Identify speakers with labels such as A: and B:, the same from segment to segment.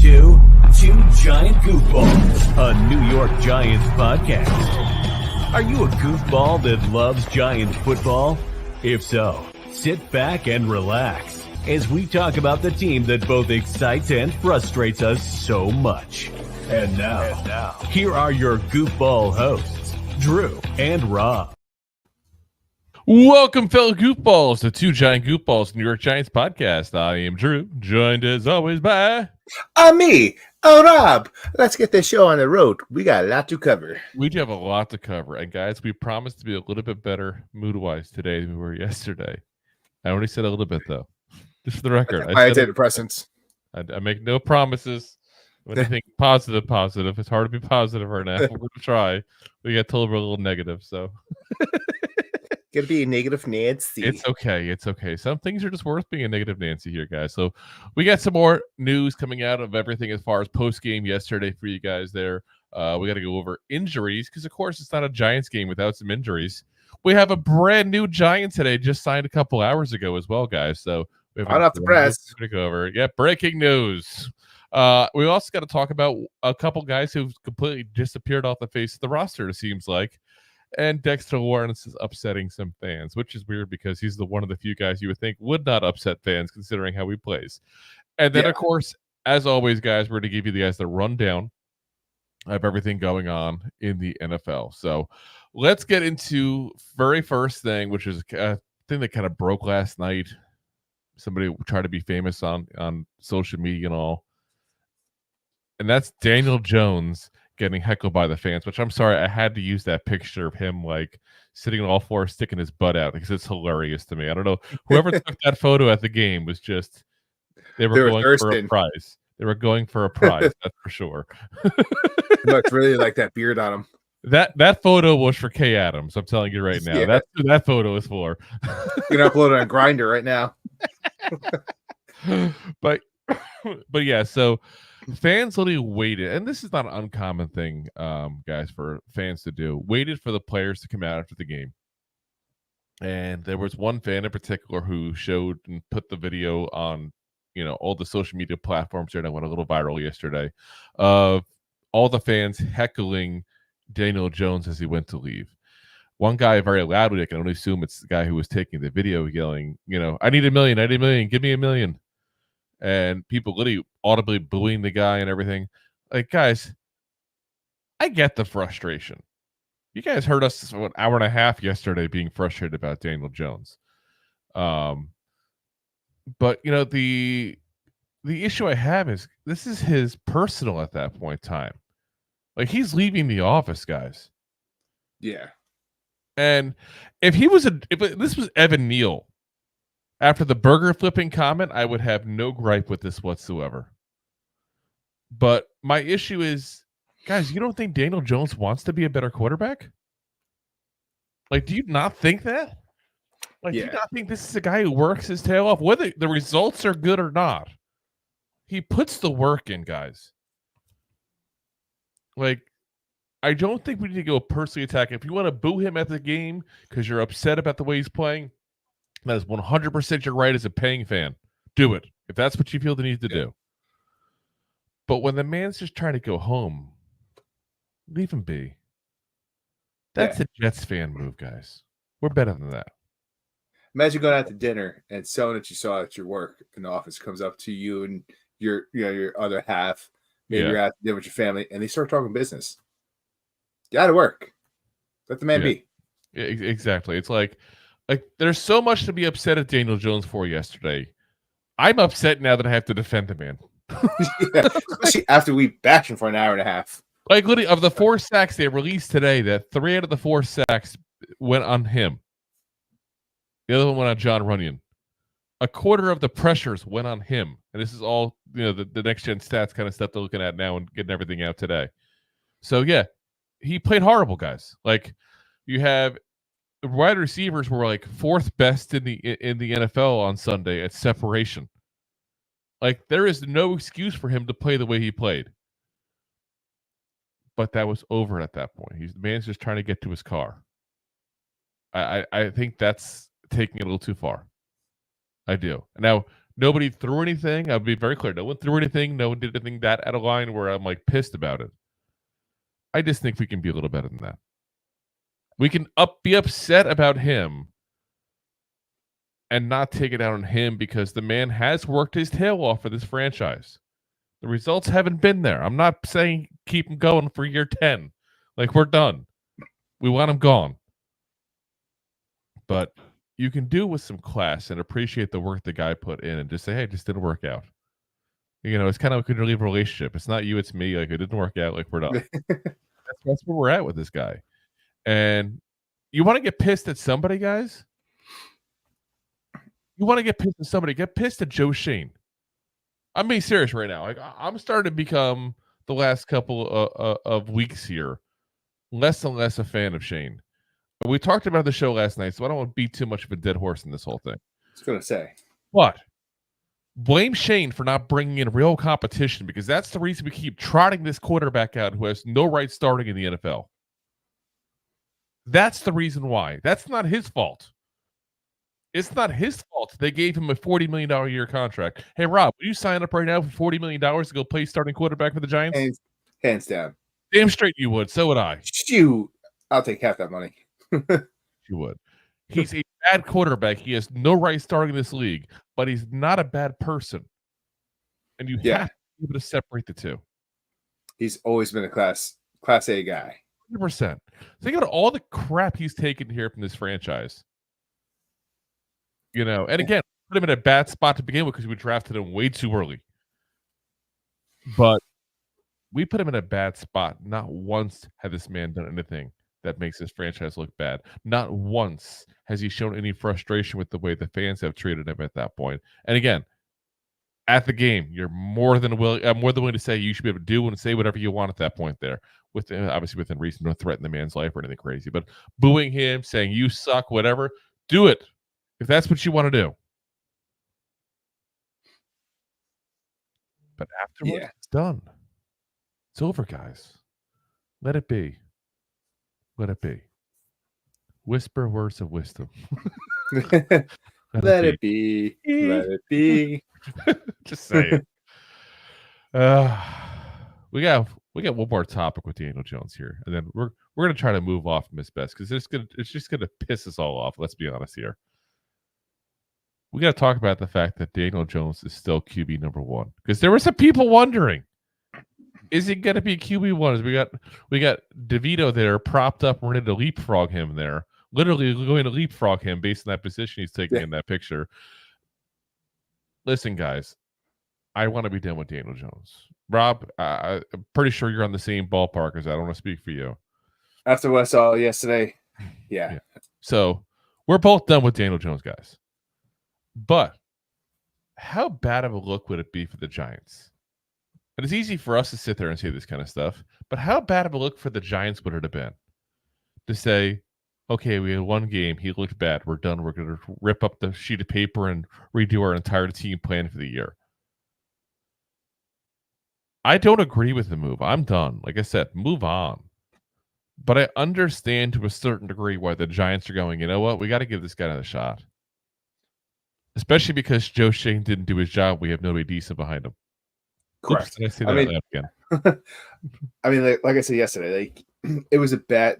A: to Two Giant Goofballs, a New York Giants podcast. Are you a goofball that loves Giants football? If so, sit back and relax as we talk about the team that both excites and frustrates us so much. And now, here are your goofball hosts, Drew and Rob.
B: Welcome, fellow goofballs, to Two Giant Goofballs, New York Giants podcast. I am Drew, joined as always by...
C: me, Rob. Let's get this show on the road. We got a lot to cover.
B: We do have a lot to cover. And guys, we promised to be a little bit better mood-wise today than we were yesterday. I only said a little bit, though. Just for the record.
C: I did presents.
B: I make no promises. Anything positive. It's hard to be positive right now. We're going to try. We got told we're a little negative, so...
C: Gonna be a negative Nancy.
B: It's okay. Some things are just worth being a negative Nancy here, guys. So we got some more news coming out of everything as far as post-game yesterday for you guys there. We got to go over injuries because, of course, it's not a Giants game without some injuries. We have a brand new Giant today, just signed a couple hours ago as well, guys. So we have
C: hot off the press
B: to go over. Yeah, breaking news. We also got to talk about a couple guys who've completely disappeared off the face of the roster, it seems like. And Dexter Lawrence is upsetting some fans, which is weird because he's one of the few guys you would think would not upset fans considering how he plays. And then, of course, as always, guys, we're going to give you guys the rundown of everything going on in the NFL. So let's get into very first thing, which is a thing that kind of broke last night. Somebody tried to be famous on social media and all. And that's Daniel Jones getting heckled by the fans, which I'm sorry, I had to use that picture of him like sitting on all fours, sticking his butt out because it's hilarious to me. I don't know. Whoever took that photo at the game was just, they were going for a prize. They were going for a prize, that's for sure.
C: Looks really like that beard on him.
B: That photo was for Kay Adams. I'm telling you right now. Yeah. That's who that photo is for.
C: You can upload it on Grindr right now.
B: But yeah, so fans literally waited, and this is not an uncommon thing, guys, for fans to do. Waited for the players to come out after the game, and there was one fan in particular who showed and put the video on, all the social media platforms there, and it went a little viral yesterday, of all the fans heckling Daniel Jones as he went to leave. One guy very loudly, I can only assume it's the guy who was taking the video, yelling, I need $1 million, give me $1 million. And people literally audibly booing the guy and everything. Like, guys, I get the frustration. You guys heard us for an hour and a half yesterday being frustrated about Daniel Jones. But, the issue I have is this is his personal at that point in time. Like, he's leaving the office, guys.
C: Yeah.
B: And if this was Evan Neal, after the burger flipping comment, I would have no gripe with this whatsoever. But my issue is, guys, you don't think Daniel Jones wants to be a better quarterback? Like, do you not think that? Like, do you not think this is a guy who works his tail off, whether the results are good or not? He puts the work in, guys. Like, I don't think we need to go personally attack him. If you want to boo him at the game because you're upset about the way he's playing, that is 100% your right as a paying fan. Do it if that's what you feel the need to do. But when the man's just trying to go home, leave him be. That's a Jets fan move, guys. We're better than that.
C: Imagine going out to dinner and someone that you saw at your work in the office comes up to you and your other half. Maybe you're out to dinner with your family, and they start talking business. Get out of work. Let the man be.
B: Yeah, exactly. It's like there's so much to be upset at Daniel Jones for yesterday. I'm upset now that I have to defend the man.
C: Especially after we bashed him for an hour and a half.
B: Like, literally, of the 4 sacks they released today, that 3 out of the 4 sacks went on him. The other one went on John Runyon. A quarter of the pressures went on him. And this is all, the next-gen stats kind of stuff they're looking at now and getting everything out today. So, yeah, he played horrible, guys. Like, you have the wide receivers were like 4th best in the NFL on Sunday at separation. Like, there is no excuse for him to play the way he played. But that was over at that point. The man's just trying to get to his car. I think that's taking it a little too far. I do. Now, Nobody threw anything. I'll be very clear. No one threw anything. No one did anything that out of line where I'm like pissed about it. I just think we can be a little better than that. We can be upset about him and not take it out on him because the man has worked his tail off for this franchise. The results haven't been there. I'm not saying keep him going for year 10. Like, we're done. We want him gone. But you can do it with some class and appreciate the work the guy put in and just say, hey, it just didn't work out. You know, it's kind of like a relationship. It's not you, it's me. Like, it didn't work out. Like, we're done. That's where we're at with this guy. And you want to get pissed at somebody, guys? You want to get pissed at somebody? Get pissed at Joe Schoen. I'm being serious right now. Like, I'm starting to become, the last couple of weeks here, less and less a fan of Schoen. We talked about the show last night, so I don't want to beat too much of a dead horse in this whole thing.
C: I was going to say.
B: But blame Schoen for not bringing in real competition, because that's the reason we keep trotting this quarterback out who has no right starting in the NFL. That's the reason why. That's not his fault. It's not his fault they gave him a $40 million a year contract. Hey, Rob, will you sign up right now for $40 million to go play starting quarterback for the Giants?
C: Hands down.
B: Damn straight you would. So would I.
C: Shoot. I'll take half that money.
B: You would. He's a bad quarterback. He has no right starting in this league, but he's not a bad person. And you have to be able to separate the two.
C: He's always been a class A guy.
B: 100%. Think about all the crap he's taken here from this franchise. You know, and again, put him in a bad spot to begin with because we drafted him way too early. But we put him in a bad spot. Not once had this man done anything that makes this franchise look bad. Not once has he shown any frustration with the way the fans have treated him at that point. And again, at the game, you're more than willing to say you should be able to do and say whatever you want at that point there. Obviously within reason, don't threaten the man's life or anything crazy. But booing him, saying you suck, whatever, do it if that's what you want to do. But afterwards, it's done. It's over, guys. Let it be. Let it be. Whisper words of wisdom.
C: Let it be. Let it be.
B: Just say it. We got one more topic with Daniel Jones here, and then we're gonna try to move off Miss Best because it's just gonna piss us all off. Let's be honest here. We got to talk about the fact that Daniel Jones is still QB number 1 because there were some people wondering, is he going to be QB 1? We got DeVito there propped up, ready to leapfrog him there, literally going to leapfrog him based on that position he's taking in that picture. Listen, guys, I want to be done with Daniel Jones. Rob, I'm pretty sure you're on the same ballpark as I don't want to speak for you.
C: After what I saw yesterday, yeah.
B: So we're both done with Daniel Jones, guys. But how bad of a look would it be for the Giants? And it's easy for us to sit there and say this kind of stuff, but how bad of a look for the Giants would it have been to say, okay, we had one game, he looked bad, we're done, we're going to rip up the sheet of paper and redo our entire team plan for the year? I don't agree with the move. I'm done. Like I said, move on. But I understand to a certain degree why the Giants are going, you know what, we got to give this guy another shot. Especially because Joe Schoen didn't do his job. We have nobody decent behind him.
C: Correct.
B: Oops, did I say that out again?
C: I mean, like I said yesterday, like it was a bad,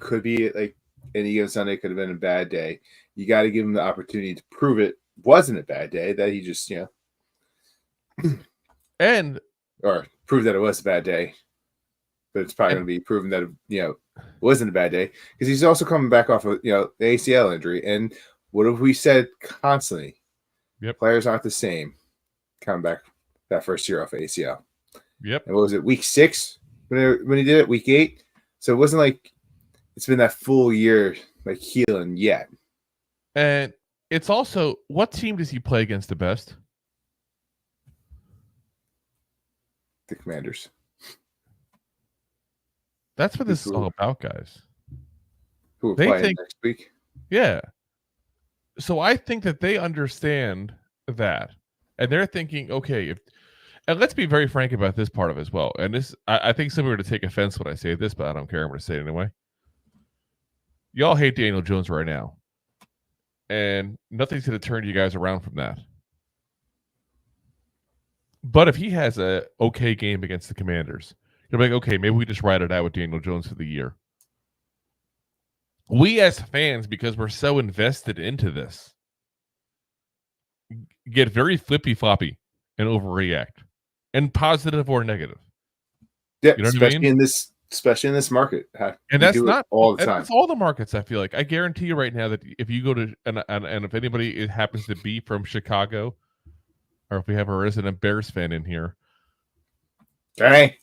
C: could be like any given Sunday could have been a bad day. You got to give him the opportunity to prove it wasn't a bad day, that he just,
B: and
C: or prove that it was a bad day. But it's probably going to be proven that it wasn't a bad day because he's also coming back off of the ACL injury. And what have we said constantly?
B: Yep.
C: Players aren't the same coming back that first year off ACL.
B: Yep.
C: And what was it, week 6 when he did it, week 8? So it wasn't like it's been that full year like healing yet.
B: And it's also, what team does he play against the best?
C: The Commanders.
B: That's what this is all about, guys.
C: Who are playing next week?
B: Yeah. So I think that they understand that, and they're thinking, okay, and let's be very frank about this part of it as well. And this, I think some are going to take offense when I say this, but I don't care. I'm going to say it anyway. Y'all hate Daniel Jones right now, and nothing's going to turn you guys around from that. But if he has a okay game against the Commanders, you're like, okay, maybe we just ride it out with Daniel Jones for the year. We as fans, because we're so invested into this, get very flippy-floppy and overreact, and positive or negative.
C: Yeah,
B: you know
C: especially
B: what I mean?
C: Especially in this market.
B: And that's not
C: all the time.
B: That's all the markets. I feel like I guarantee you right now that if you go to and if anybody happens to be from Chicago, or if we have a resident Bears fan in here,
C: Okay.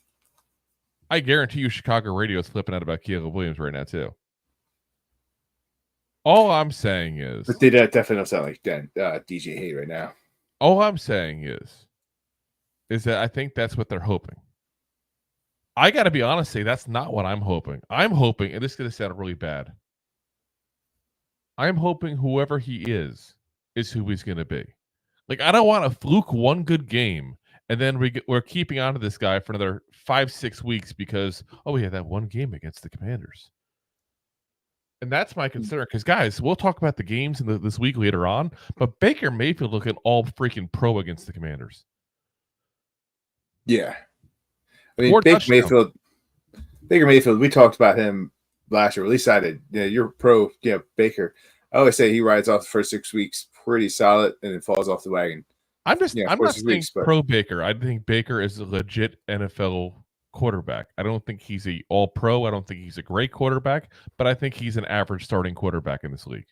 B: I guarantee you Chicago radio is flipping out about Caleb Williams right now too. All I'm saying is,
C: but they definitely don't sound like DJ Hay right now.
B: All I'm saying is that I think that's what they're hoping. I got to be honest, say that's not what I'm hoping. I'm hoping, and this is going to sound really bad. I'm hoping whoever he is who he's going to be. Like, I don't want a fluke one good game, and then we're keeping on to this guy for another 5-6 weeks because, we had that one game against the Commanders. And that's my concern, because, guys, we'll talk about the games in this week later on, but Baker Mayfield looking all freaking pro against the Commanders.
C: Yeah. I mean, Baker Mayfield, we talked about him last year. At least I did. Yeah, you're pro, Baker. I always say he rides off the first 6 weeks pretty solid and then falls off the wagon.
B: I'm not saying pro Baker. I think Baker is a legit NFL quarterback. I don't think he's a all pro. I don't think he's a great quarterback, but I think he's an average starting quarterback in this league.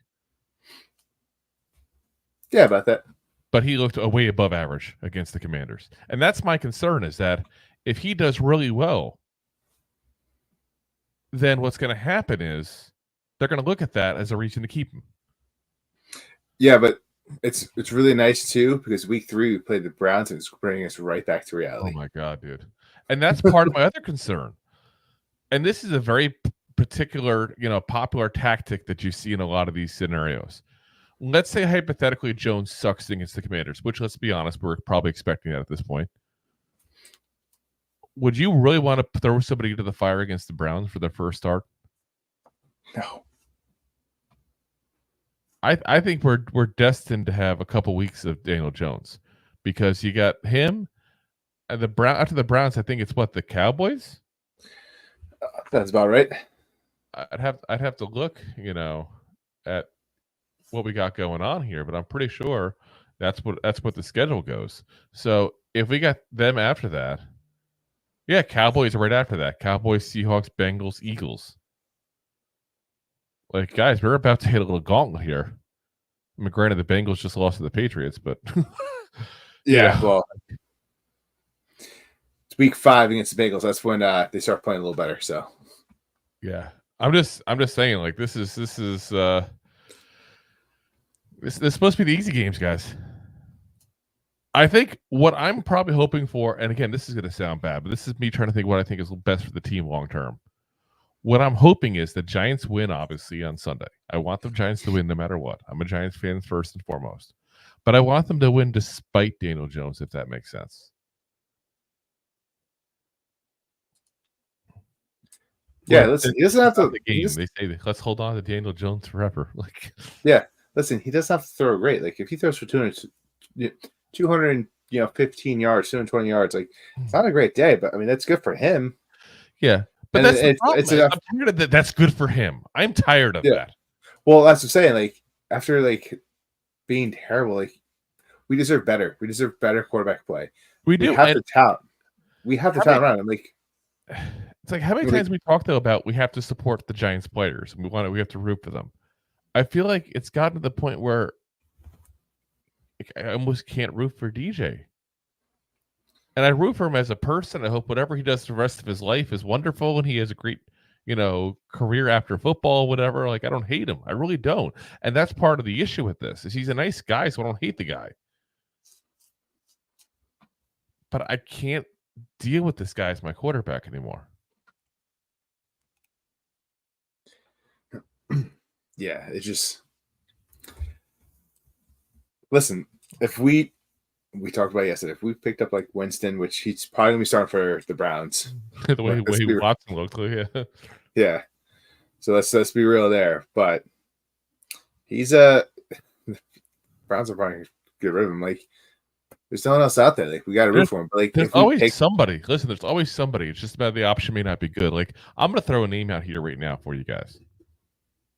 C: Yeah, about that.
B: But he looked way above average against the Commanders. And that's my concern, is that if he does really well, then what's going to happen is they're going to look at that as a reason to keep him.
C: Yeah, but it's really nice too, because week 3 we played the Browns and it's bringing us right back to reality.
B: Oh my God, dude. And that's part of my other concern. And this is a very particular, popular tactic that you see in a lot of these scenarios. Let's say hypothetically Jones sucks against the Commanders, which, let's be honest, we're probably expecting that at this point. Would you really want to throw somebody into the fire against the Browns for their first start?
C: No.
B: I think we're destined to have a couple weeks of Daniel Jones, because you got him and after the Browns. I think it's the Cowboys.
C: That's about right.
B: I'd have to look, at what we got going on here, but I'm pretty sure that's what the schedule goes. So if we got them after that, yeah, Cowboys right after that. Cowboys, Seahawks, Bengals, Eagles. Like, guys, we're about to hit a little gauntlet here. I mean, granted, the Bengals just lost to the Patriots, but
C: yeah, well, it's week 5 against the Bengals. That's when they start playing a little better. So,
B: yeah, I'm just saying, like, this is supposed to be the easy games, guys. I think what I'm probably hoping for, and again, this is going to sound bad, but this is me trying to think what I think is best for the team long term. What I'm hoping is the Giants win, obviously, on Sunday. I want the Giants to win no matter what. I'm a Giants fan first and foremost. But I want them to win despite Daniel Jones, if that makes sense.
C: Yeah, listen, he doesn't have to.
B: The game, they say, let's hold on to Daniel Jones forever. Like,
C: yeah, listen, he doesn't have to throw great. Like, if he throws for 215 yards, 220 yards, like, it's not a great day, but I mean, that's good for him.
B: Yeah. But that's the problem. I'm tired of that. That's good for him. I'm tired of that.
C: Well, that's what I'm saying. Like, after being terrible, like, we deserve better. We deserve better quarterback play.
B: We do.
C: We have the talent. We have the talent around him. Like,
B: it's like, how many times we talked though about we have to support the Giants players. We have to root for them. I feel like it's gotten to the point where I almost can't root for DJ. And I root for him as a person. I hope whatever he does the rest of his life is wonderful and he has a great, career after football, whatever. Like, I don't hate him. I really don't. And that's part of the issue with this, is he's a nice guy, so I don't hate the guy. But I can't deal with this guy as my quarterback anymore.
C: Yeah, it's just... Listen, if we talked about yesterday, if we picked up like Winston, which he's probably gonna be starting for the Browns.
B: the way Watson looked, yeah.
C: Yeah. So let's be real there. But he's Browns are probably get rid of him. Like, There's no one else out there. Like, we got to root for him. But like,
B: there's always somebody. Listen, there's always somebody. It's just about the option may not be good. Like, I'm going to throw a name out here right now for you guys.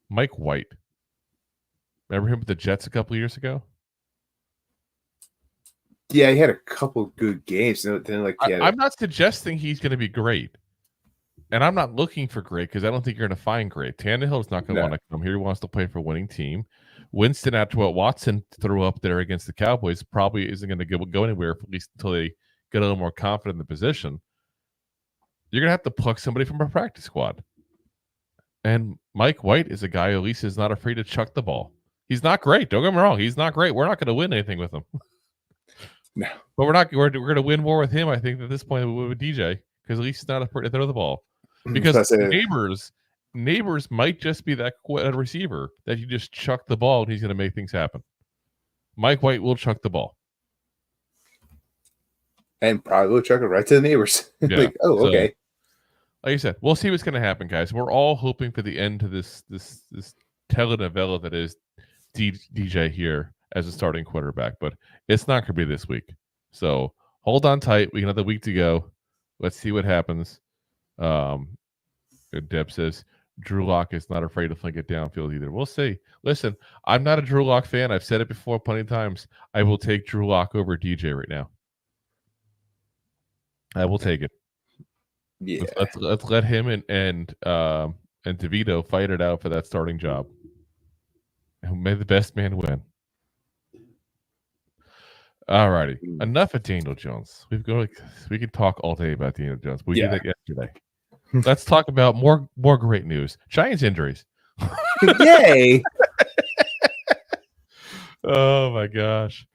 B: Mike White. Remember him with the Jets a couple years ago?
C: Yeah, he had a couple good games. Then, like,
B: I'm not suggesting he's going to be great. And I'm not looking for great because I don't think you're going to find great. Tannehill's not going to want to come here. He wants to play for a winning team. Winston, after what Watson threw up there against the Cowboys, probably isn't going to go anywhere, at least until they get a little more confident in the position. You're going to have to pluck somebody from a practice squad. And Mike White is a guy who at least is not afraid to chuck the ball. He's not great. Don't get me wrong. He's not great. We're not going to win anything with him.
C: No.
B: But we're going to win more with him, I think, at this point with DJ, because at least he's not afraid to throw the ball. Because neighbors might just be that receiver that you just chuck the ball and he's going to make things happen. Mike White will chuck the ball.
C: And probably will chuck it right to the neighbors.
B: Yeah.
C: Like, oh, okay.
B: Like you said, we'll see what's going to happen, guys. We're all hoping for the end to this telenovela that is DJ here as a starting quarterback, but it's not going to be this week. So hold on tight. We got another week to go. Let's see what happens. Deb says Drew Lock is not afraid to fling it downfield either. We'll see. Listen, I'm not a Drew Lock fan. I've said it before plenty of times. I will take Drew Lock over DJ right now. I will take it.
C: Yeah.
B: Let's let him and DeVito fight it out for that starting job. And may the best man win. All righty. Enough of Daniel Jones. We can talk all day about Daniel Jones. We did that yesterday. Let's talk about more great news. Giants injuries.
C: Yay!
B: Oh my gosh.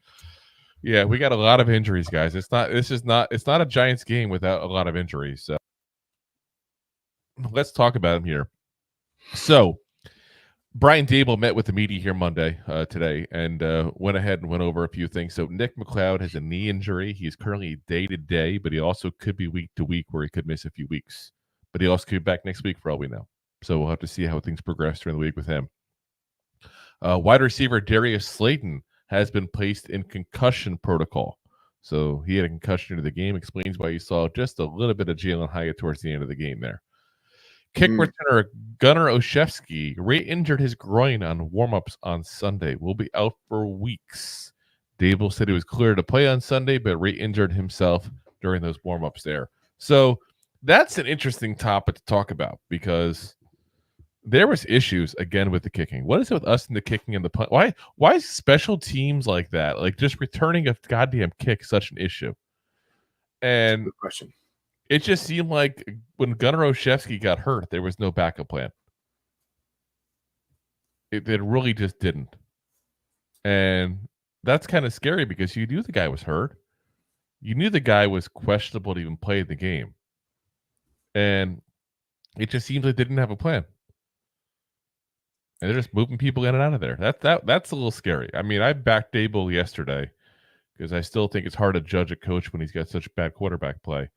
B: Yeah, we got a lot of injuries, guys. It's not a Giants game without a lot of injuries. So let's talk about them here. So Brian Daboll met with the media here today, and went ahead and went over a few things. So Nick McCloud has a knee injury. He's currently day-to-day, but he also could be week-to-week where he could miss a few weeks. But he also could be back next week for all we know. So we'll have to see how things progress during the week with him. Wide receiver Darius Slayton has been placed in concussion protocol. So he had a concussion into the game. Explains why you saw just a little bit of Jalen Hyatt towards the end of the game there. Kick returner Gunner Olszewski re-injured his groin on warm-ups on Sunday. Will be out for weeks. Daboll said he was clear to play on Sunday, but re-injured himself during those warm-ups there. So that's an interesting topic to talk about because there was issues again with the kicking. What is it with us and the kicking and the punt? Why is special teams like that, like just returning a goddamn kick, such an issue? And
C: good question.
B: It just seemed like when Gunner Olszewski got hurt, there was no backup plan. It really just didn't. And that's kind of scary because you knew the guy was hurt. You knew the guy was questionable to even play the game. And it just seems like they didn't have a plan. And they're just moving people in and out of there. That's a little scary. I mean, I backed Daboll yesterday because I still think it's hard to judge a coach when he's got such bad quarterback play.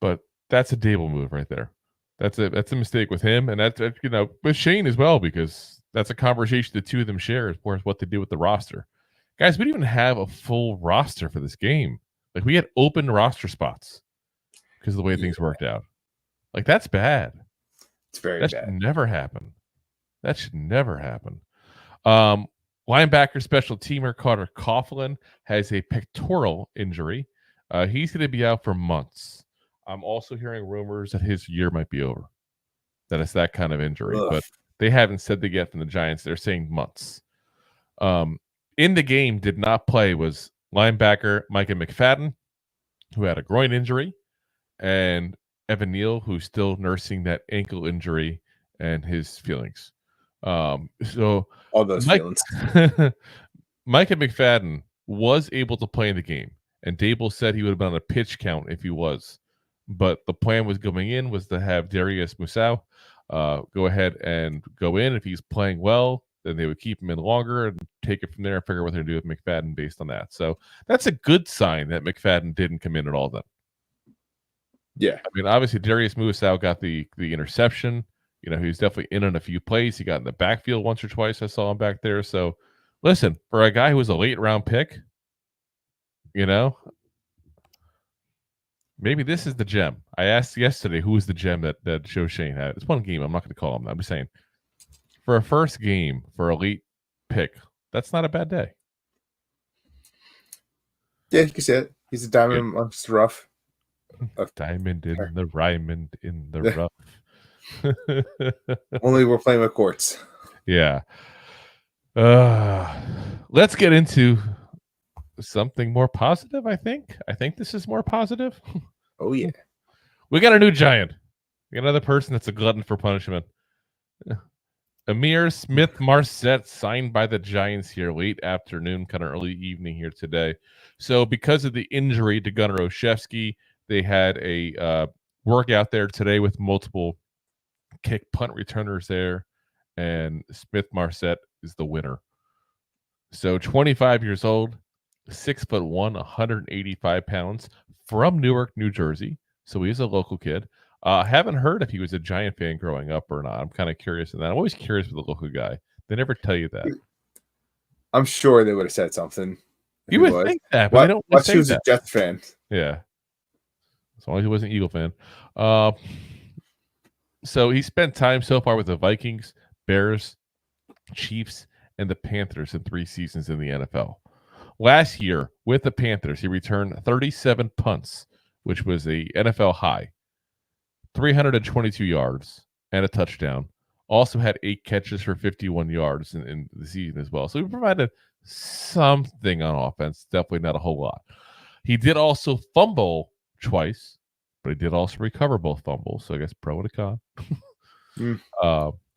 B: But that's a Daboll move right there. That's a mistake with him, and that's with Shane as well, because that's a conversation the two of them share as far as what they do with the roster. Guys, we didn't even have a full roster for this game. Like, we had open roster spots because of the way things worked out. Like, that's bad.
C: It's very
B: bad. That should never happen. That should never happen. Linebacker special teamer Carter Coughlin has a pectoral injury. He's going to be out for months. I'm also hearing rumors that his year might be over. That it's that kind of injury. But they haven't said that yet from the Giants. They're saying months. In the game, did not play was linebacker Micah McFadden, who had a groin injury, and Evan Neal, who's still nursing that ankle injury and his feelings. So
C: all those feelings.
B: Micah McFadden was able to play in the game, and Daboll said he would have been on a pitch count if he was. But the plan was going in was to have Darius Slayton go ahead and go in. If he's playing well, then they would keep him in longer and take it from there and figure out what they're going to do with McFadden based on that. So that's a good sign that McFadden didn't come in at all then.
C: Yeah.
B: I mean, obviously, Darius Slayton got the interception. He was definitely in on a few plays. He got in the backfield once or twice. I saw him back there. So, listen, for a guy who was a late-round pick, You know, maybe this is the gem. I asked yesterday who was the gem that Joe Schoen had. It's one game. I'm not going to call him. I'm just saying for a first game for a late pick, that's not a bad day.
C: Yeah, you can say it. He's a diamond amongst the rough.
B: Diamond in the Ryman in the rough.
C: Only we're playing with quartz.
B: Yeah. Let's get into something more positive, I think. I think this is more positive.
C: Oh, yeah.
B: We got a new Giant. We got another person that's a glutton for punishment. Amir Smith-Marset signed by the Giants here late afternoon, kind of early evening here today. So because of the injury to Gunner Olszewski, they had a workout there today with multiple kick punt returners there, and Smith-Marset is the winner. So 25 years old, 6'1", 185 pounds, from Newark, New Jersey. So he's a local kid. I haven't heard if he was a Giant fan growing up or not. I'm kind of curious in that. I'm always curious with the local guy. They never tell you that.
C: I'm sure they would have said something.
B: You would think that, but they don't say that.
C: He was a Jets fan.
B: Yeah. As long as he wasn't an Eagle fan. So he spent time so far with the Vikings, Bears, Chiefs, and the Panthers in 3 seasons in the NFL. Last year, with the Panthers, he returned 37 punts, which was a NFL high, 322 yards, and a touchdown. Also had 8 catches for 51 yards in the season as well. So he provided something on offense, definitely not a whole lot. He did also fumble twice, but he did also recover both fumbles. So I guess pro and a con.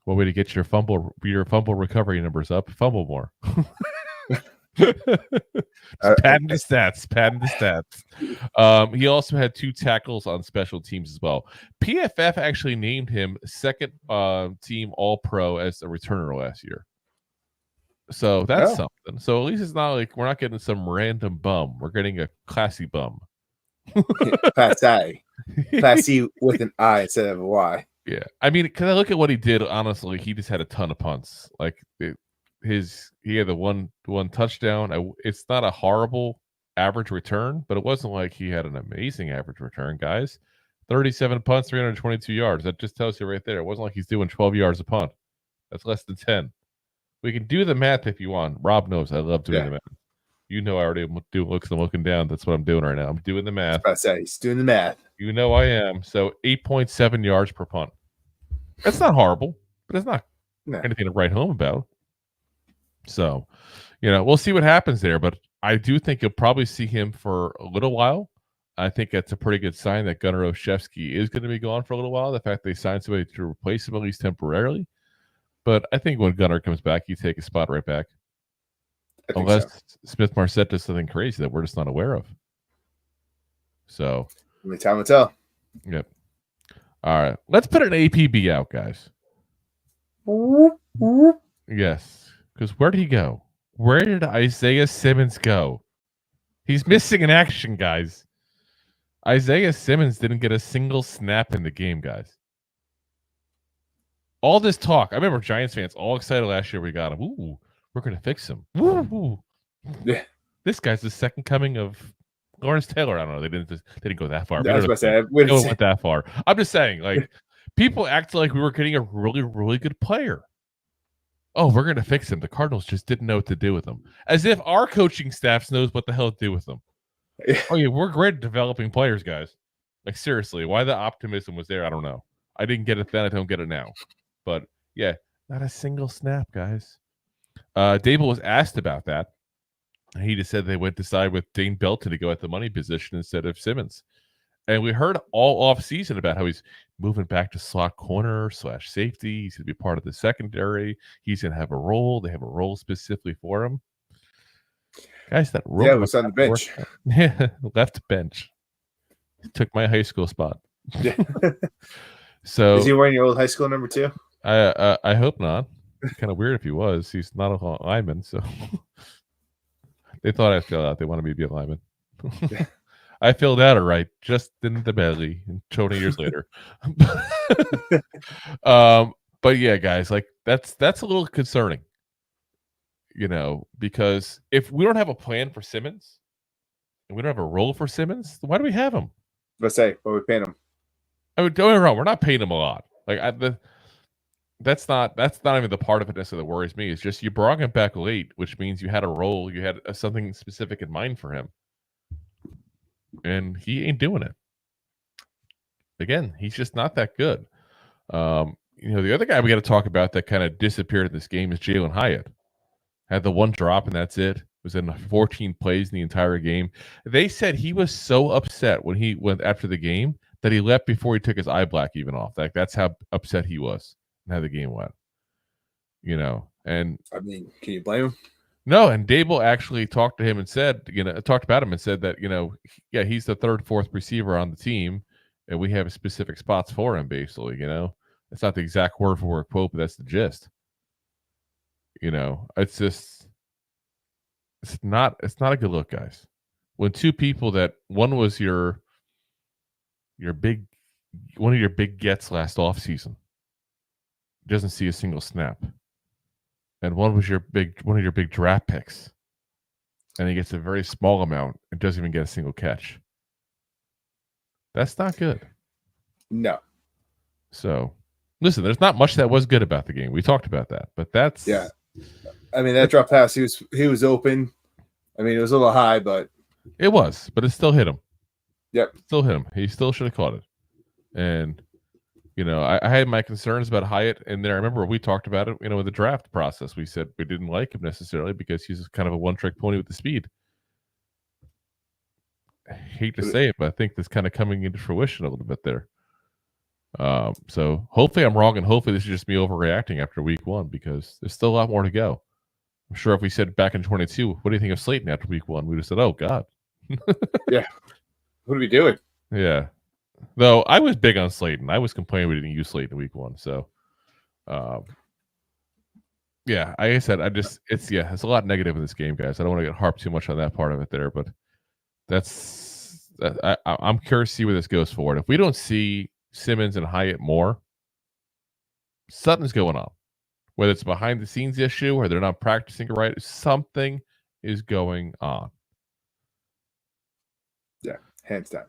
B: One way to get your fumble recovery numbers up, fumble more. Padding the stats. He also had 2 tackles on special teams as well. PFF actually named him second team All-Pro as a returner last year. So that's something. So at least it's not like we're not getting some random bum. We're getting a classy bum.
C: Classy with an I instead of a Y.
B: Yeah, I mean, because I look at what he did. Honestly, he just had a ton of punts. Like he had the one touchdown. It's not a horrible average return, but it wasn't like he had an amazing average return, guys. 37 punts, 322 yards. That just tells you right there. It wasn't like he's doing 12 yards a punt. That's less than 10. We can do the math if you want. Rob knows I love doing the math. You know I already do looks and looking down. That's what I'm doing right now. I'm doing the math.
C: I say he's doing the math.
B: You know I am. So 8.7 yards per punt. That's not horrible, but it's not anything to write home about. So, we'll see what happens there. But I do think you'll probably see him for a little while. I think that's a pretty good sign that Gunner Olszewski is going to be gone for a little while. The fact they signed somebody to replace him at least temporarily. But I think when Gunner comes back, you take a spot right back. Unless Smith-Marset does something crazy that we're just not aware of. So,
C: only time will tell.
B: Yep. All right. Let's put an APB out, guys. Yes. Because where did he go? Where did Isaiah Simmons go? He's missing in action, guys. Isaiah Simmons didn't get a single snap in the game, guys. All this talk. I remember Giants fans all excited last year we got him. Ooh, we're going to fix him. Ooh.
C: Yeah.
B: This guy's the second coming of Lawrence Taylor. I don't know. They didn't go that far.
C: I was about to say, I
B: went that far. I'm just saying, like, people act like we were getting a really, really good player. Oh, we're going to fix him. The Cardinals just didn't know what to do with him. As if our coaching staff knows what the hell to do with them. Oh, yeah, we're great at developing players, guys. Like, seriously, why the optimism was there, I don't know. I didn't get it then. I don't get it now. But, yeah, not a single snap, guys. Daboll was asked about that. He just said they went to side with Dane Belton to go at the money position instead of Simmons. And we heard all off season about how he's moving back to slot corner / safety. He's going to be part of the secondary. He's going to have a role. They have a role specifically for him. Guys, that role.
C: Yeah, it was on the bench.
B: Yeah, left bench. He took my high school spot.
C: Yeah.
B: So
C: is he wearing your old high school number 2?
B: I hope not. Kind of weird if he was. He's not a lineman, so they thought I'd fill out. They wanted me to be a lineman. I filled out all right, just in the belly, and 20 years later. But yeah, guys, like that's a little concerning, because if we don't have a plan for Simmons, We don't have a role for Simmons. Why do we have him?
C: Let's say, what are we paying him?
B: I mean, don't get me wrong. We're not paying him a lot. That's not even the part of it necessarily that worries me. It's just you brought him back late, which means you had a role, you had something specific in mind for him, and he ain't doing it. Again, he's just not that good. The other guy we got to talk about that kind of disappeared in this game is Jalen Hyatt. Had the one drop and that's it. Was in 14 plays in the entire game. They said he was so upset when he went after the game that he left before he took his eye black even off. Like that's how upset he was and how the game went. And
C: I mean, can you blame him?
B: No, and Daboll actually talked to him and said, talked about him and said that, he's the third, fourth receiver on the team, and we have specific spots for him, basically, It's not the exact word for word quote, but that's the gist. It's just it's not a good look, guys. When two people that one was your big one of your big gets last offseason doesn't see a single snap. And one was one of your big draft picks. And he gets a very small amount and doesn't even get a single catch. That's not good.
C: No.
B: So listen, there's not much that was good about the game. We talked about that, but that's
C: I mean, that drop pass, he was open. I mean, it was a little high, but
B: it still hit him.
C: Yep.
B: Still hit him. He still should have caught it. And I had my concerns about Hyatt in there. I remember we talked about it, in the draft process. We said we didn't like him necessarily because he's kind of a one-trick pony with the speed. I hate to say it, but I think that's kind of coming into fruition a little bit there. So hopefully I'm wrong, and hopefully this is just me overreacting after week 1 because there's still a lot more to go. I'm sure if we said back in 22, what do you think of Slayton after week 1? We would have said, oh, God.
C: Yeah. What are we doing?
B: Yeah. Though I was big on Slayton. I was complaining we didn't use Slayton in week 1. So, like I said, it's a lot negative in this game, guys. I don't want to get harped too much on that part of it there, but I'm curious to see where this goes forward. If we don't see Simmons and Hyatt more, something's going on. Whether it's a behind the scenes issue or they're not practicing right, something is going on.
C: Yeah, hands down.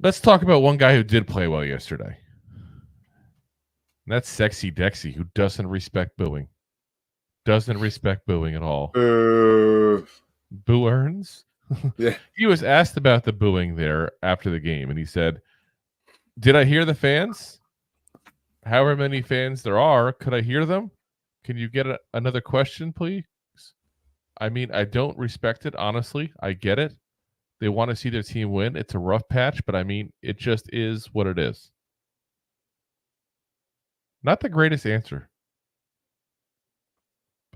B: Let's talk about one guy who did play well yesterday. And that's Sexy Dexy, who doesn't respect booing. Doesn't respect booing at all. Boo earns?
C: Yeah.
B: He was asked about the booing there after the game, and he said, did I hear the fans? However many fans there are, could I hear them? Can you get another question, please? I mean, I don't respect it, honestly. I get it. They want to see their team win. It's a rough patch, but I mean, it just is what it is. Not the greatest answer.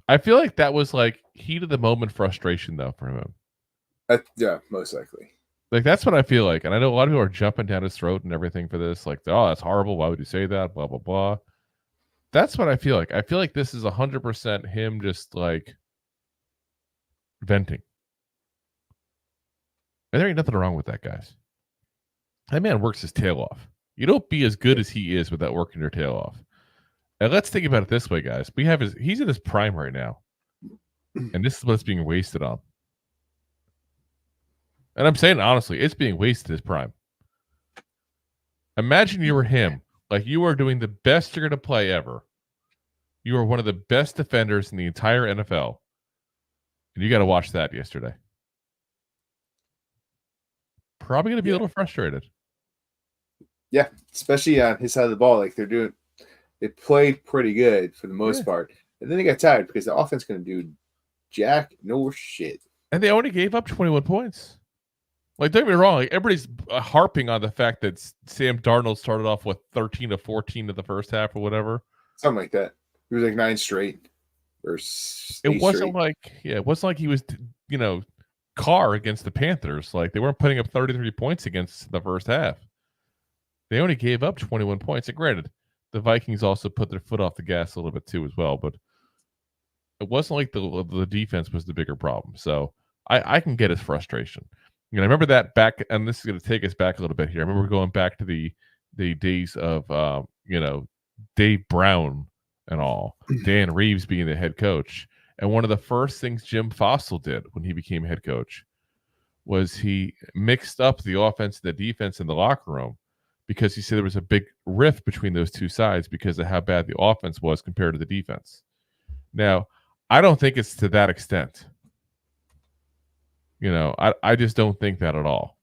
B: I feel like that was like heat of the moment frustration, though, for him.
C: Yeah, most likely.
B: Like, that's what I feel like. And I know a lot of people are jumping down his throat and everything for this. Like, oh, that's horrible. Why would you say that? Blah, blah, blah. That's what I feel like. I feel like this is 100% him just, like, venting. And there ain't nothing wrong with that, guys. That man works his tail off. You don't be as good as he is without working your tail off. And let's think about it this way, guys. He's in his prime right now. And this is what it's being wasted on. And I'm saying honestly, it's being wasted his prime. Imagine you were him. Like, you are doing the best you're going to play ever. You are one of the best defenders in the entire NFL. And you got to watch that yesterday. Probably going to be a little frustrated.
C: Yeah, especially on his side of the ball. Like, they played pretty good for the most part. And then they got tired because the offense going to do jack no shit. And
B: they only gave up 21 points. Like, don't get me wrong. Like, everybody's harping on the fact that Sam Darnold started off with 13 of 14 in the first half or whatever.
C: Something like that. It was like 9 straight. Or
B: it wasn't like he was, Carr against the Panthers. Like, they weren't putting up 33 points against the first half. They only gave up 21 points. And granted, the Vikings also put their foot off the gas a little bit too as well. But it wasn't like the defense was the bigger problem. So I can get his frustration. I remember that back, and this is going to take us back a little bit here. I remember going back to the days of, Dave Brown and all, Dan Reeves being the head coach. And one of the first things Jim Fossil did when he became head coach was he mixed up the offense and the defense in the locker room because he said there was a big rift between those two sides because of how bad the offense was compared to the defense. Now, I don't think it's to that extent. I just don't think that at all.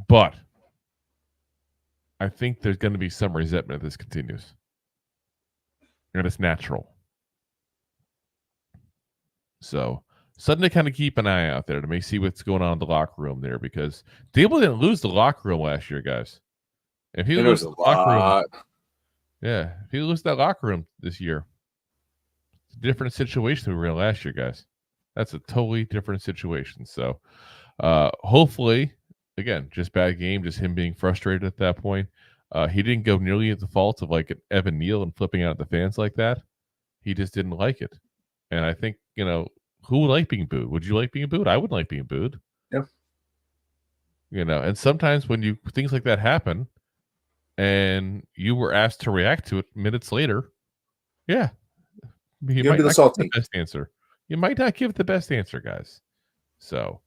B: But I think there's going to be some resentment if this continues. And it's natural. So, something to kind of keep an eye out there to see what's going on in the locker room there, because Daboll didn't lose the locker room last year, guys. If he loses the locker room, if he loses that locker room this year, it's a different situation than we were in last year, guys. That's a totally different situation. So, hopefully, again, just bad game, just him being frustrated at that point. He didn't go nearly at the fault of like an Evan Neal and flipping out at the fans like that. He just didn't like it. And I think, who would like being booed? Would you like being booed? I would like being booed.
C: Yeah.
B: And sometimes when things like that happen and you were asked to react to it minutes later, you might not give the best answer. You might not give the best answer, guys. So,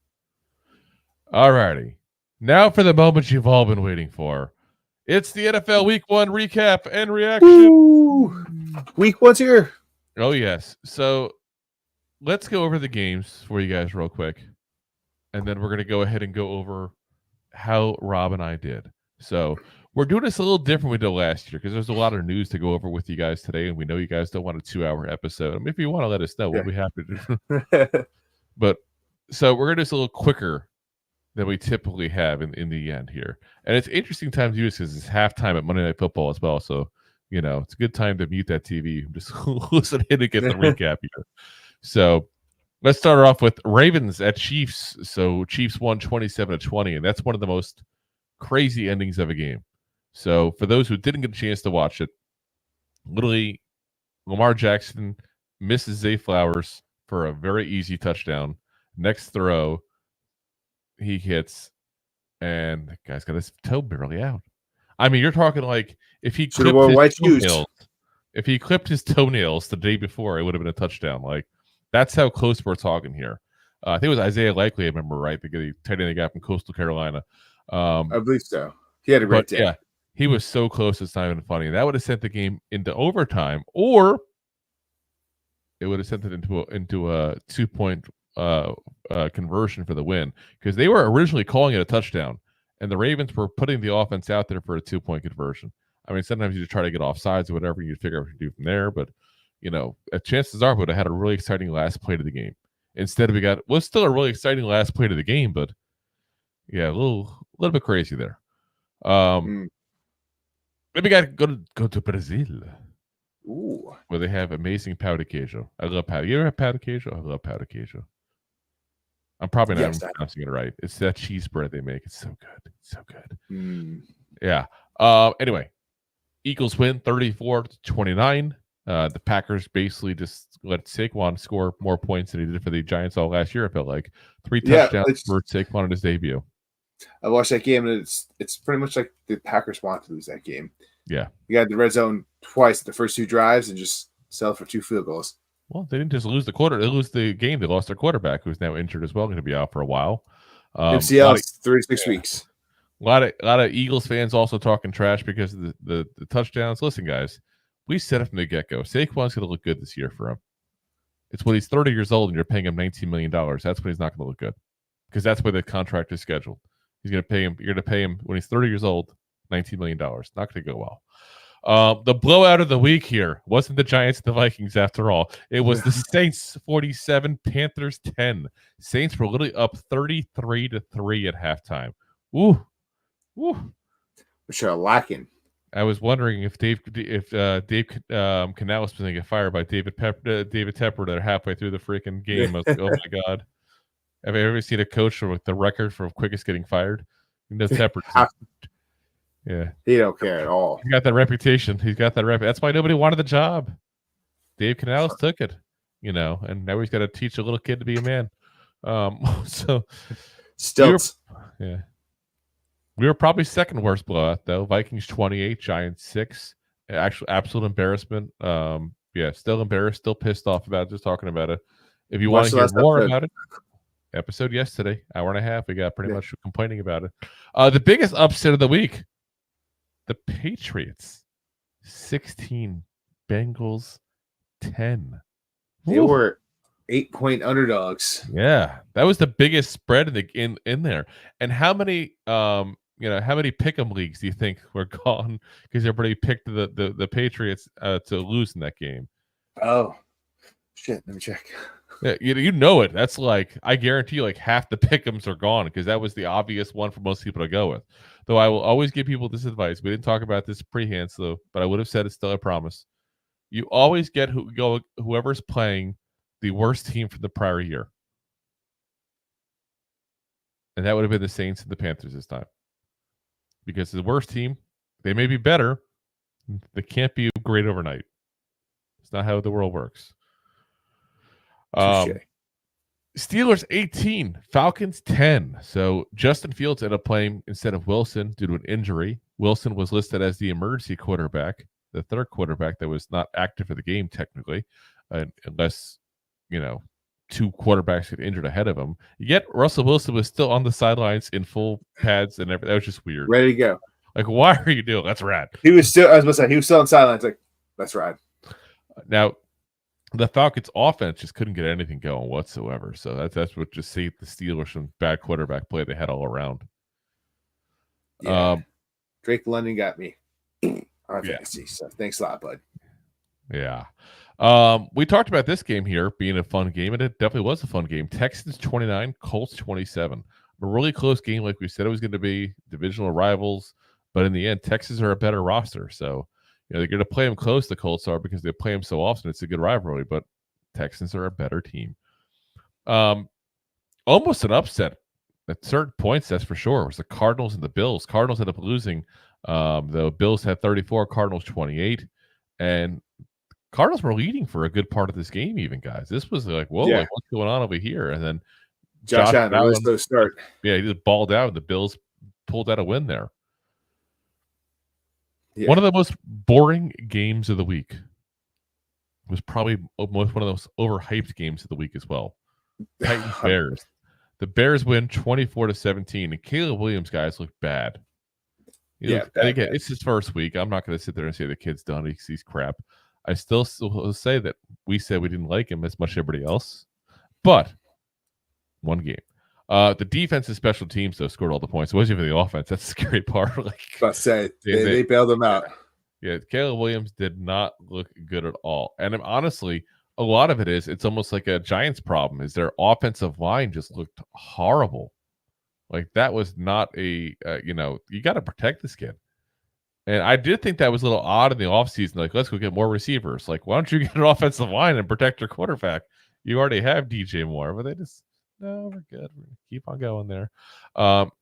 B: all righty. Now for the moment you've all been waiting for. It's the NFL Week 1 recap and reaction.
C: Woo! Week 1's here.
B: Oh, yes. So, let's go over the games for you guys real quick. And then we're going to go ahead and go over how Rob and I did. So, we're doing this a little different we did last year because there's a lot of news to go over with you guys today. And we know you guys don't want a 2-hour episode. I mean, if you want to let us know, we'll be happy to. But so we're going to do this a little quicker than we typically have in the end here. And it's interesting time to use because it's halftime at Monday Night Football as well. So, it's a good time to mute that TV. Just listen in to get the recap here. So let's start off with Ravens at Chiefs. So Chiefs won 27-20, and that's one of the most crazy endings of a game. So for those who didn't get a chance to watch it, literally Lamar Jackson misses Zay Flowers for a very easy touchdown. Next throw, he hits, and the guy's got his toe barely out. I mean, you're talking like if he clipped his toenails the day before, it would have been a touchdown. Like, that's how close we're talking here. I think it was Isaiah Likely, I remember, right? The tight end they got from Coastal Carolina.
C: I believe so. He had a great day.
B: Yeah, he was so close, it's not even funny. That would have sent the game into overtime, or it would have sent it into a 2-point conversion for the win, because they were originally calling it a touchdown, and the Ravens were putting the offense out there for a 2-point conversion. I mean, sometimes you just try to get offsides or whatever, you figure out what to do from there, but chances are we would have had a really exciting last play to the game. Instead, was still a really exciting last play to the game, but yeah, a little bit crazy there. Then we got to go to Brazil.
C: Ooh.
B: Where they have amazing pão de queijo. I love pão. You ever have pão de queijo? I love pão de queijo. I'm probably not pronouncing it right. It's that cheese bread they make. It's so good. It's so good. Yeah. Anyway, Eagles win 34-29. The Packers basically just let Saquon score more points than he did for the Giants all last year. I felt like 3 touchdowns for Saquon in his debut.
C: I watched that game, and it's pretty much like the Packers want to lose that game.
B: Yeah.
C: You got the red zone twice the first 2 drives and just settled for 2 field goals.
B: Well, they didn't just lose the quarter. They lose the game. They lost their quarterback, who's now injured as well, going to be out for a while.
C: MCL is 36 weeks.
B: A lot of Eagles fans also talking trash because of the touchdowns. Listen, guys, we said it from the get-go. Saquon's going to look good this year for him. It's when he's 30 years old and you're paying him $19 million. That's when he's not going to look good, because that's where the contract is scheduled. He's going to pay him. You're going to pay him when he's 30 years old, $19 million. Not going to go well. The blowout of the week here wasn't the Giants and the Vikings after all. It was the Saints 47, Panthers 10. Saints were literally up 33-3 at halftime. Ooh.
C: Which are lacking.
B: I was wondering if Dave Canales was going to get fired by David Tepper there halfway through the freaking game. I was like, oh my God. Have you ever seen a coach with the record for quickest getting fired? Tepper. Yeah.
C: He don't care at all.
B: He's got that reputation. That's why nobody wanted the job. Dave Canales took it, and now he's got to teach a little kid to be a man.
C: Stilts.
B: We were probably second worst blowout, though. Vikings 28, Giants 6. Actual absolute embarrassment. Still embarrassed, still pissed off about it, just talking about it. If you want to hear more about it, episode yesterday, hour and a half. We got pretty much complaining about it. The biggest upset of the week, the Patriots 16, Bengals 10.
C: They were 8-point underdogs.
B: Yeah, that was the biggest spread in there. And how many how many pick'em leagues do you think were gone because everybody picked the Patriots to lose in that game?
C: Oh shit! Let me check.
B: Yeah, you know it. That's like, I guarantee you, like half the pick'ems are gone because that was the obvious one for most people to go with. Though I will always give people this advice. We didn't talk about this pre-hand, so but I would have said it still. I promise. You always get whoever's playing the worst team from the prior year, and that would have been the Saints and the Panthers this time. Because the worst team, they may be better, they can't be great overnight. It's not how the world works. Steelers 18, Falcons 10. So Justin Fields ended up playing instead of Wilson due to an injury. Wilson was listed as the emergency quarterback, the third quarterback that was not active for the game technically, unless, two quarterbacks get injured ahead of him. Yet Russell Wilson was still on the sidelines in full pads and everything. That was just weird.
C: Ready to go.
B: Like, why are you doing? That's rad.
C: He was still on sidelines. Like, that's rad.
B: Now, the Falcons offense just couldn't get anything going whatsoever. So that's what just saved the Steelers from bad quarterback play they had all around.
C: Yeah. Drake London got me on fantasy. So thanks a lot, bud.
B: Yeah. We talked about this game here being a fun game, and it definitely was a fun game. Texans 29, Colts 27. A really close game, like we said it was going to be. Divisional rivals, but in the end, Texans are a better roster. So, they're going to play them close, the Colts are, because they play them so often. It's a good rivalry, but Texans are a better team. Almost an upset at certain points, that's for sure. It was the Cardinals and the Bills. Cardinals ended up losing. The Bills had 34, Cardinals 28, and Cardinals were leading for a good part of this game, even, guys. This was like, whoa, like, what's going on over here? And then
C: Josh Allen, really slow start.
B: Yeah, he just balled out, and the Bills pulled out a win there. Yeah. One of the most boring games of the week was probably one of those overhyped games of the week as well. Titans Bears. The Bears win 24-17, and Caleb Williams, guys, look bad. Bad. It's his first week. I'm not going to sit there and say the kid's done. He's crap. I still say that we said we didn't like him as much as everybody else, but one game. The defense and special teams, though, scored all the points. It wasn't even the offense. That's the scary part.
C: They bailed them out.
B: Yeah, Caleb Williams did not look good at all. And honestly, a lot of it's almost like a Giants problem, is their offensive line just looked horrible. Like, that was not you got to protect this kid. And I did think that was a little odd in the offseason. Like, let's go get more receivers. Like, why don't you get an offensive line and protect your quarterback? You already have DJ Moore, but they just... No, we're good. We're gonna keep on going there.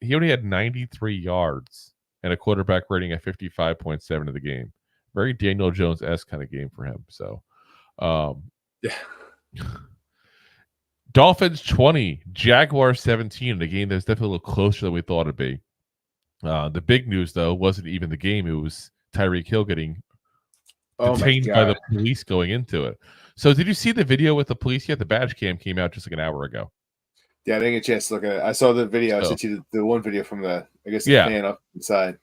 B: He only had 93 yards and a quarterback rating at 55.7 of the game. Very Daniel Jones-esque kind of game for him. So, Dolphins 20, Jaguars 17. The game that was definitely a little closer than we thought it'd be. The big news, though, wasn't even the game. It was Tyreek Hill getting detained by the police going into it. So, did you see the video with the police yet? The badge cam came out just like an hour ago.
C: Yeah, I didn't get a chance to look at it. I saw the video. I sent you the one video from the fan up inside.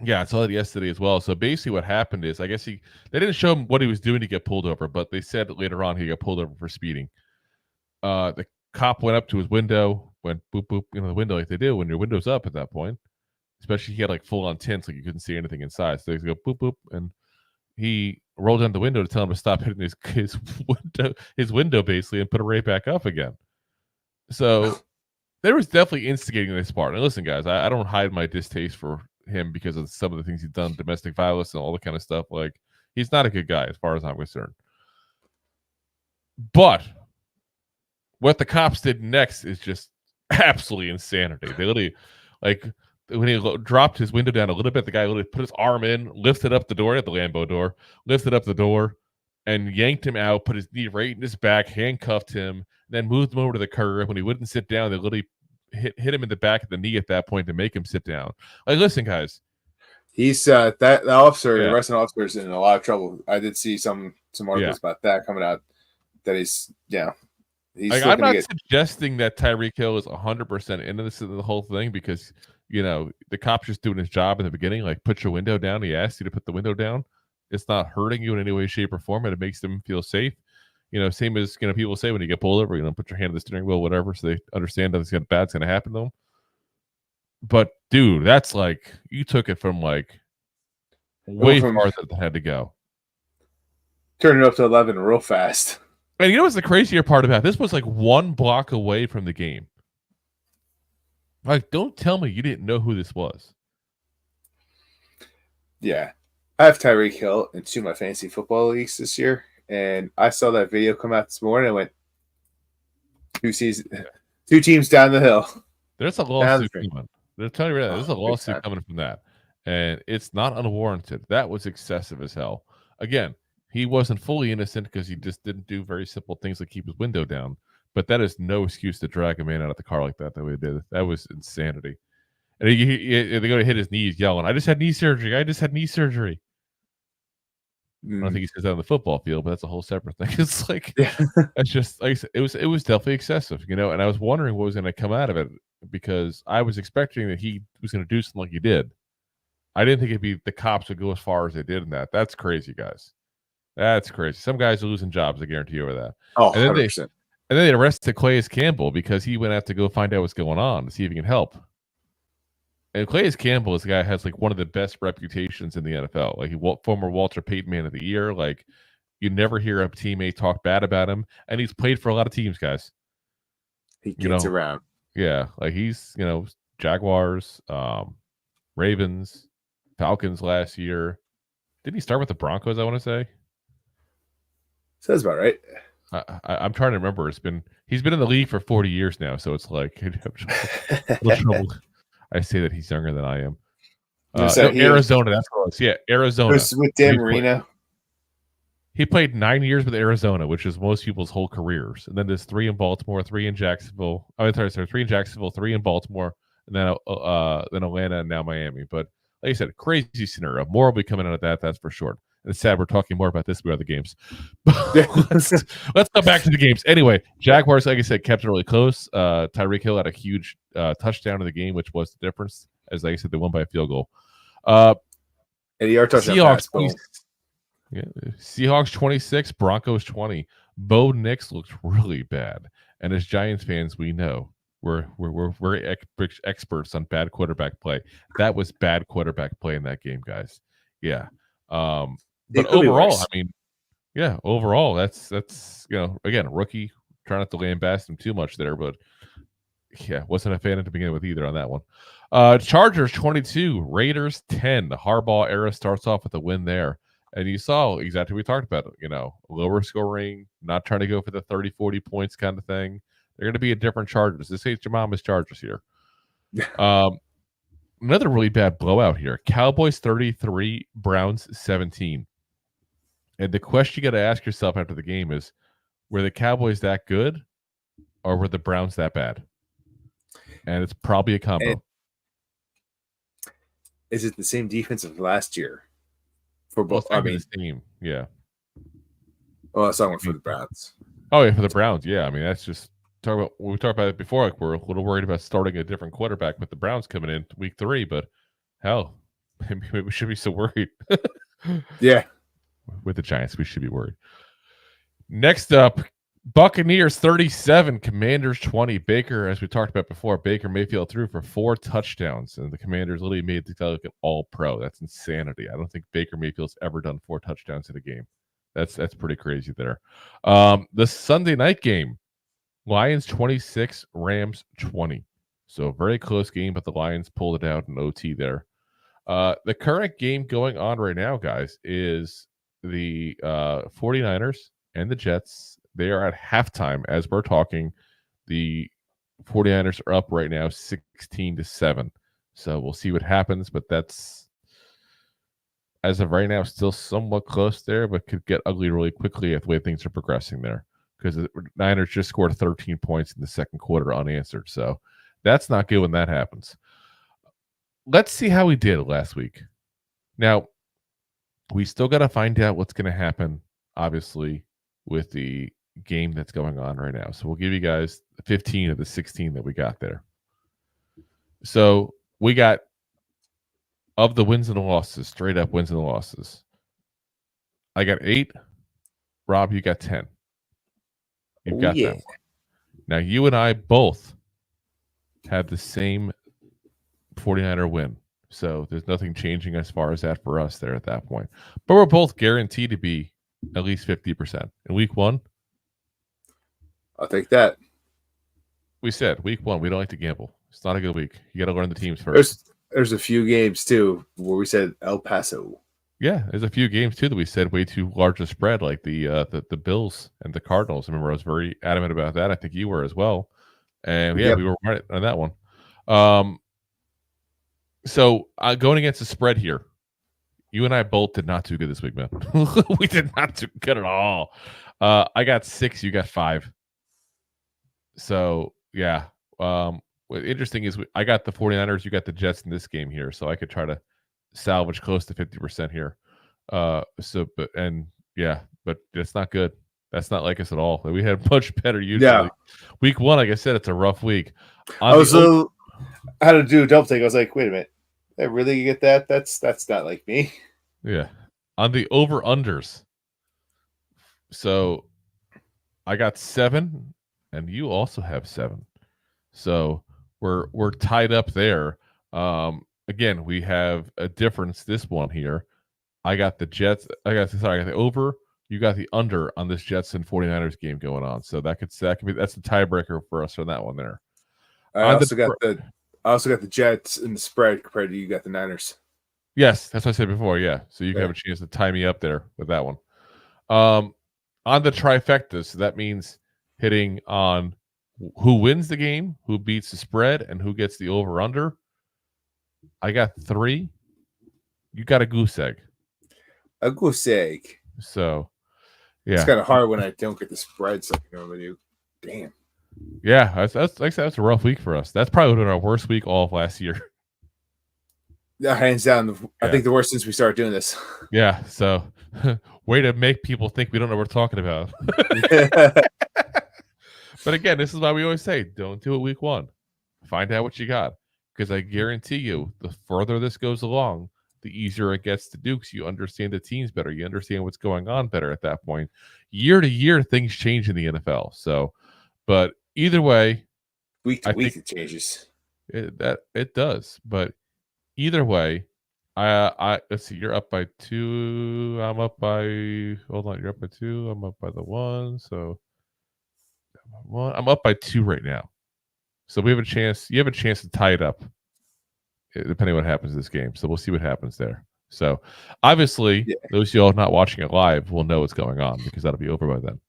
B: Yeah, I saw it yesterday as well. So basically what happened is, I guess they didn't show him what he was doing to get pulled over, but they said later on he got pulled over for speeding. The cop went up to his window, went boop, boop, the window like they do when your window's up at that point. Especially he had like full-on tints, like you couldn't see anything inside. So they go boop, boop, and he rolled down the window to tell him to stop hitting his window basically, and put it right back up again. So there was definitely instigating this part. And listen, guys, I don't hide my distaste for him because of some of the things he's done, domestic violence and all the kind of stuff. Like, he's not a good guy as far as I'm concerned. But what the cops did next is just absolutely insanity. They literally, like, when he dropped his window down a little bit, the guy literally put his arm in, lifted up the door at the Lambeau door, lifted up the door, and yanked him out, put his knee right in his back, handcuffed him, then moved him over to the curb. When he wouldn't sit down, they literally hit him in the back of the knee at that point to make him sit down. Like, listen, guys.
C: He's the officer, the arresting officer is in a lot of trouble. I did see some articles about that coming out, that he's,
B: I'm not suggesting that Tyreek Hill is 100% innocent of the whole thing because, the cop's just doing his job in the beginning. Like, put your window down. He asked you to put the window down. It's not hurting you in any way, shape, or form, and it makes them feel safe. Same as, people say when you get pulled over, put your hand on the steering wheel, whatever, so they understand that bad's going to happen to them. But, dude, that's like, you took it from, like, way farther than it had to go.
C: Turn it up to 11 real fast.
B: And you know what's the crazier part about this? Was like one block away from the game. Like, don't tell me you didn't know who this was.
C: Yeah. I have Tyreek Hill in 2 of my fantasy football leagues this year, and I saw that video come out this morning and went, 2 teams down the hill.
B: There's a lawsuit coming. They're telling you right now, there's a lawsuit coming from that. And it's not unwarranted. That was excessive as hell. Again, he wasn't fully innocent because he just didn't do very simple things like keep his window down. But that is no excuse to drag a man out of the car like that way they did. That was insanity. And they go to hit his knees yelling, I just had knee surgery. I just had knee surgery. I don't think he says that on the football field, but that's a whole separate thing. It's like, it's just, like I said, it was definitely excessive, and I was wondering what was going to come out of it because I was expecting that he was going to do something like he did. I didn't think the cops would go as far as they did in that. That's crazy, guys. That's crazy. Some guys are losing jobs, I guarantee you over that.
C: Oh,
B: and then
C: 100%.
B: And then they arrested Calais Campbell because he went out to go find out what's going on to see if he can help. And Calais Campbell is a guy who has like one of the best reputations in the NFL. Like former Walter Payton Man of the Year. Like you never hear a teammate talk bad about him, and he's played for a lot of teams, guys.
C: He gets around.
B: Yeah, like he's Jaguars, Ravens, Falcons last year. Didn't he start with the Broncos? I want to say.
C: Sounds about right.
B: I'm trying to remember. He's been in the league for 40 years now, so it's like trouble. I say that he's younger than I am. Arizona, that's what it was. Yeah, Arizona. It was
C: with Dan Marino.
B: He played 9 years with Arizona, which is most people's whole careers. And then there's 3 in Baltimore, 3 in Jacksonville. 3 in Jacksonville, 3 in Baltimore, and then Atlanta, and now Miami. But like I said, crazy scenario. More will be coming out of that, that's for sure. And it's sad we're talking more about this than the games. let's go back to the games. Anyway, Jaguars, like I said, kept it really close. Tyreek Hill had a huge touchdown in the game, which was the difference. As like I said, they won by a field goal.
C: And the touchdown
B: Seahawks 26, Broncos 20. Bo Nix looked really bad. And as Giants fans, we know we're very experts on bad quarterback play. That was bad quarterback play in that game, guys. Yeah. But overall, overall, that's again, rookie, trying not to lambast him too much there, but yeah, wasn't a fan to begin with either on that one. Chargers 22, Raiders 10. The Harbaugh era starts off with a win there. And you saw exactly what we talked about, lower scoring, not trying to go for the 30, 40 points kind of thing. They're going to be a different Chargers. This ain't your mama's Chargers here. Another really bad blowout here. Cowboys 33, Browns 17. And the question you got to ask yourself after the game is, were the Cowboys that good or were the Browns that bad? And it's probably a combo.
C: Is it the same defense of last year? For both,
B: the team, yeah.
C: Well, that's not for the Browns.
B: Oh yeah, for the Browns, yeah. I mean, that's just we talked about it before. Like we're a little worried about starting a different quarterback with the Browns coming in week 3, but hell, maybe we should be so worried.
C: Yeah,
B: with the Giants, we should be worried. Next up, Buccaneers 37, Commanders 20. Baker, as we talked about before, Baker Mayfield threw for 4 touchdowns, and the Commanders literally made the guy look at all-pro. That's insanity. I don't think Baker Mayfield's ever done 4 touchdowns in a game. That's pretty crazy there. The Sunday night game, Lions 26, Rams 20. So very close game, but the Lions pulled it out in OT there. The current game going on right now, guys, is the 49ers and the Jets. They are at halftime as we're talking. The 49ers are up right now 16-7. So we'll see what happens, but that's, as of right now, still somewhat close there, but could get ugly really quickly at the way things are progressing there. Because the Niners just scored 13 points in the second quarter unanswered. So that's not good when that happens. Let's see how we did last week. Now, we still got to find out what's going to happen, obviously, with the game that's going on right now. So we'll give you guys 15 of the 16 that we got there. So we got, of the wins and the losses, straight up wins and the losses, I got 8. Rob, you got 10. You've got that one. Now, you and I both had the same 49er win. So there's nothing changing as far as that for us there at that point. But we're both guaranteed to be at least 50%. In week 1,
C: I'll take that.
B: we said week 1, we don't like to gamble. It's not a good week. You got to learn the teams first.
C: There's a few games, too, where we said El Paso.
B: Yeah, there's a few games, too, that we said way too large a spread, like the Bills and the Cardinals. I remember I was very adamant about that. I think you were as well. And, we were right on that one. So going against the spread here, you and I both did not do good this week, man. We did not do good at all. I got 6, you got 5. So, yeah. What's interesting is I got the 49ers, you got the Jets in this game here, so I could try to salvage close to 50% here. But it's not good. That's not like us at all. We had much better usually. Yeah. Week 1, like I said, it's a rough week.
C: I had to do a double take. I was like, wait a minute. Did I really get that? That's not like me.
B: Yeah. On the over-unders. So I got 7, and you also have 7. So we're tied up there. Again, we have a difference this one here. I got the Jets. I got the over. You got the under on this Jets and 49ers game going on. So that could be that's the tiebreaker for us on that one there.
C: I also got the Jets in the spread compared to you got the Niners.
B: Yes, that's what I said before. Yeah, so you can have a chance to tie me up there with that one. On the trifecta, so that means hitting on who wins the game, who beats the spread, and who gets the over/under. I got 3. You got a goose egg.
C: A goose egg.
B: So, yeah,
C: it's kind of hard when I don't get the spreads like I normally do. Damn.
B: Yeah, that's like I said, that's a rough week for us. That's probably been our worst week all of last year.
C: Yeah, hands down. I think the worst since we started doing this.
B: Yeah. So, way to make people think we don't know what we're talking about. But again, this is why we always say, don't do it week 1. Find out what you got. Because I guarantee you, the further this goes along, the easier it gets to do because you understand the teams better. You understand what's going on better at that point. Year to year, things change in the NFL. So, but either way,
C: week to week, it changes.
B: It does. But either way, I let's see. You're up by 2. I'm up by. Hold on. You're up by 2. I'm up by the 1. So, I'm up by 2 right now. So we have a chance. You have a chance to tie it up, depending on what happens in this game. So we'll see what happens there. So obviously, those of y'all not watching it live will know what's going on because that'll be over by then.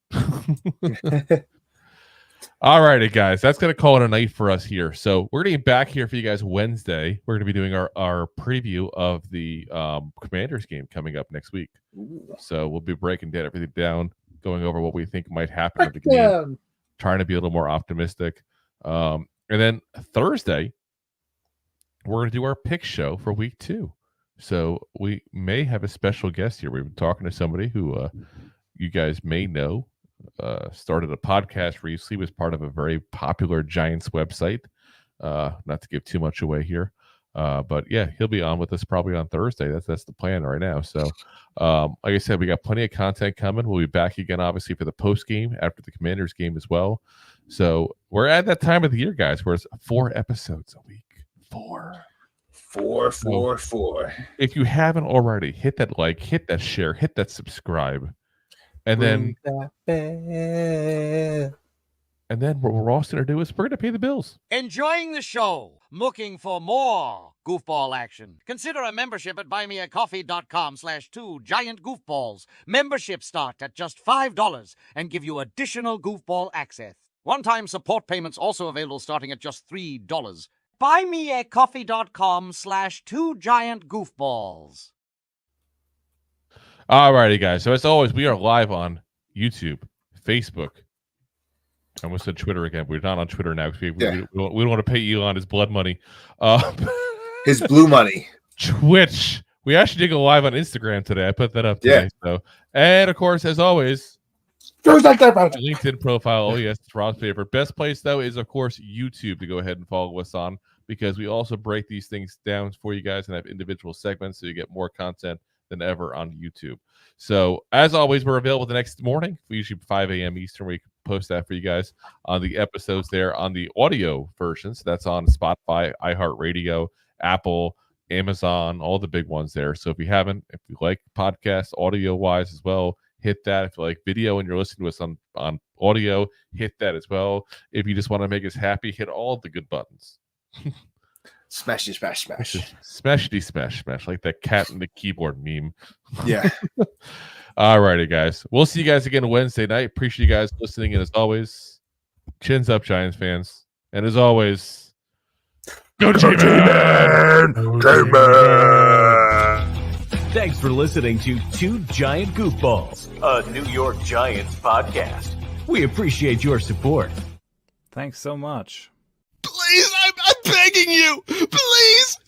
B: All righty, guys. That's going to call it a night for us here. So we're going to be back here for you guys Wednesday. We're going to be doing our preview of the Commanders game coming up next week. So we'll be breaking everything down, going over what we think might happen at the game, trying to be a little more optimistic. And then Thursday, we're going to do our pick show for week 2. So we may have a special guest here. We've been talking to somebody who you guys may know started a podcast recently, was part of a very popular Giants website. Not to give too much away here. But yeah, he'll be on with us probably on Thursday. That's the plan right now. So like I said, we got plenty of content coming. We'll be back again, obviously, for the post game after the Commanders game as well. So we're at that time of the year, guys, where it's 4 episodes a week. 4. If you haven't already, hit that like, hit that share, hit that subscribe. And then what we're also going to do is we're going to pay the bills.
D: Enjoying the show? Looking for more goofball action? Consider a membership at buymeacoffee.com/2giantgoofballs. Memberships start at just $5 and give you additional goofball access. One-time support payments also available starting at just $3. buymeacoffee.com/2giantgoofballs.
B: All righty, guys. So as always, we are live on YouTube, Facebook. I almost said Twitter again. We're not on Twitter now because we don't want to pay Elon his blood money.
C: His blue money.
B: Twitch. We actually did go live on Instagram today. I put that up today. So, and of course, as always, LinkedIn profile. Oh, yes, it's Rob's favorite. Best place, though, is, of course, YouTube to go ahead and follow us on, because we also break these things down for you guys and have individual segments, so you get more content than ever on YouTube. So, as always, we're available the next morning. We usually 5 a.m. Eastern. We post that for you guys on the episodes there on the audio versions. That's on Spotify, iHeartRadio, Apple, Amazon, all the big ones there. So if you haven't, if you like podcasts audio-wise as well, hit that. If you like video and you're listening to us on audio, hit that as well. If you just want to make us happy, hit all the good buttons.
C: Smashy, smash, smash.
B: Smashity, smash, smash. Like that cat and the keyboard meme.
C: Yeah.
B: All righty, guys. We'll see you guys again Wednesday night. Appreciate you guys listening. And as always, chins up, Giants fans. And as always,
C: go G-Man!
A: Thanks for listening to Two Giant Goofballs, a New York Giants podcast. We appreciate your support.
E: Thanks so much.
F: Please, I'm begging you. Please.